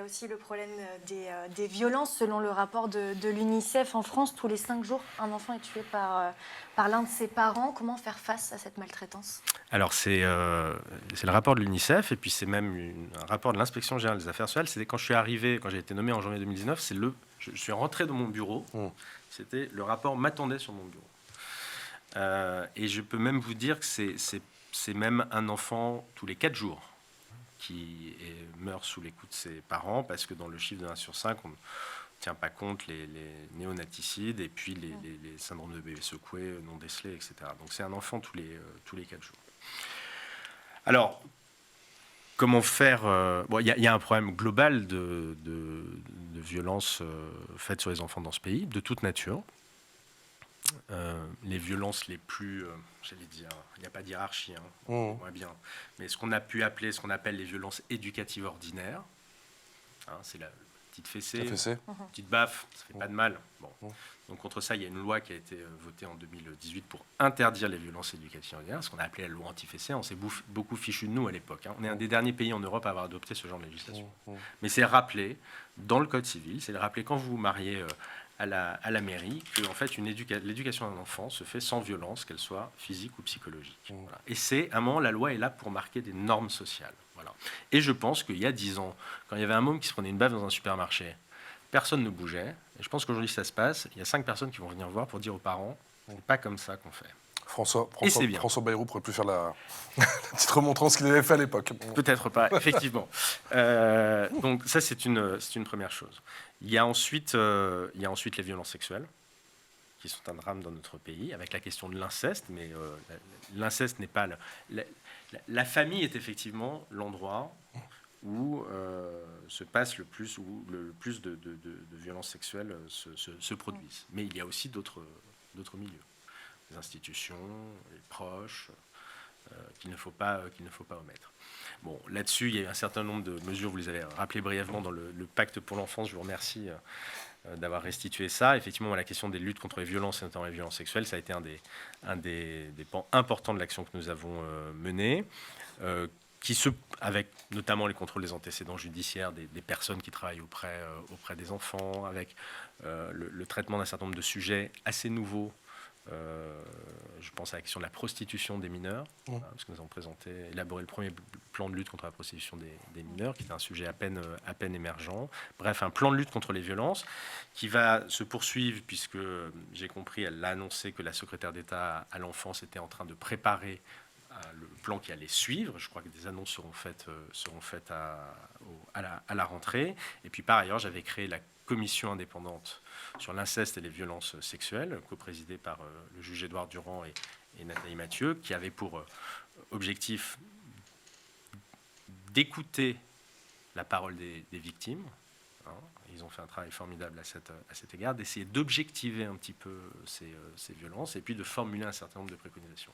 aussi le problème des violences. Selon le rapport de l'UNICEF, en France, tous les 5 jours, un enfant est tué par l'un de ses parents. Comment faire face à cette maltraitance ? Alors, c'est le rapport de l'UNICEF, et puis c'est même un rapport de l'Inspection générale des affaires sociales. C'était quand je suis arrivé, quand j'ai été nommé en janvier 2019, je suis rentré dans mon bureau. C'était le rapport m'attendait sur mon bureau. Et je peux même vous dire que c'est même un enfant tous les 4 jours qui meurt sous les coups de ses parents, parce que dans le chiffre de 1 sur 5, on ne tient pas compte les néonaticides et puis les syndromes de bébé secoué, non décelés, etc. Donc c'est un enfant tous les 4 jours. Alors, comment faire Bon, il y a un problème global de violence faite sur les enfants dans ce pays, de toute nature. Les violences les plus, j'allais dire, il n'y a pas de hiérarchie, moins bien, mais ce qu'on appelle les violences éducatives ordinaires, c'est la petite fessée, petite baffe, ça fait pas de mal. Bon. Donc contre ça, il y a une loi qui a été votée en 2018 pour interdire les violences éducatives ordinaires, ce qu'on a appelé la loi anti-fessée. On s'est beaucoup fichu de nous à l'époque. On est un des derniers pays en Europe à avoir adopté ce genre de législation. Mais c'est rappelé dans le Code civil, c'est rappelé quand vous vous mariez à la mairie, que en fait, l'éducation d'un enfant se fait sans violence, qu'elle soit physique ou psychologique. Voilà. Et c'est, à un moment, la loi est là pour marquer des normes sociales. Voilà. Et je pense qu'il y a 10 ans, quand il y avait un môme qui se prenait une baffe dans un supermarché, personne ne bougeait. Et je pense qu'aujourd'hui, ça se passe. Il y a 5 personnes qui vont venir voir pour dire aux parents, c'est pas comme ça qu'on fait. François Bayrou pourrait plus faire la petite remontrance qu'il avait fait à l'époque. Peut-être pas, effectivement. Donc ça, c'est une première chose. Il y a ensuite les violences sexuelles, qui sont un drame dans notre pays, avec la question de l'inceste. Mais l'inceste n'est pas... La famille est effectivement l'endroit où se passe le plus, où le plus de violences sexuelles se produisent. Mais il y a aussi d'autres milieux. Les institutions, les proches, qu'il ne faut pas omettre. Bon, là-dessus, il y a eu un certain nombre de mesures, vous les avez rappelées brièvement dans le pacte pour l'enfance. Je vous remercie d'avoir restitué ça. Effectivement, la question des luttes contre les violences, et notamment les violences sexuelles, ça a été un des pans importants de l'action que nous avons menée, avec notamment les contrôles des antécédents judiciaires des personnes qui travaillent auprès des enfants, avec le traitement d'un certain nombre de sujets assez nouveaux. Je pense à la question de la prostitution des mineurs, parce que nous avons élaboré le premier plan de lutte contre la prostitution des mineurs, qui est un sujet à peine émergent. Bref, un plan de lutte contre les violences qui va se poursuivre, puisque j'ai compris, elle l'a annoncé que la secrétaire d'État à l'enfance était en train de préparer le plan qui allait suivre. Je crois que des annonces seront faites à la rentrée. Et puis par ailleurs, j'avais créé la commission indépendante sur l'inceste et les violences sexuelles, coprésidée par le juge Édouard Durand et Nathalie Mathieu, qui avait pour objectif d'écouter la parole des victimes. Ils ont fait un travail formidable à cet égard, d'essayer d'objectiver un petit peu ces violences et puis de formuler un certain nombre de préconisations.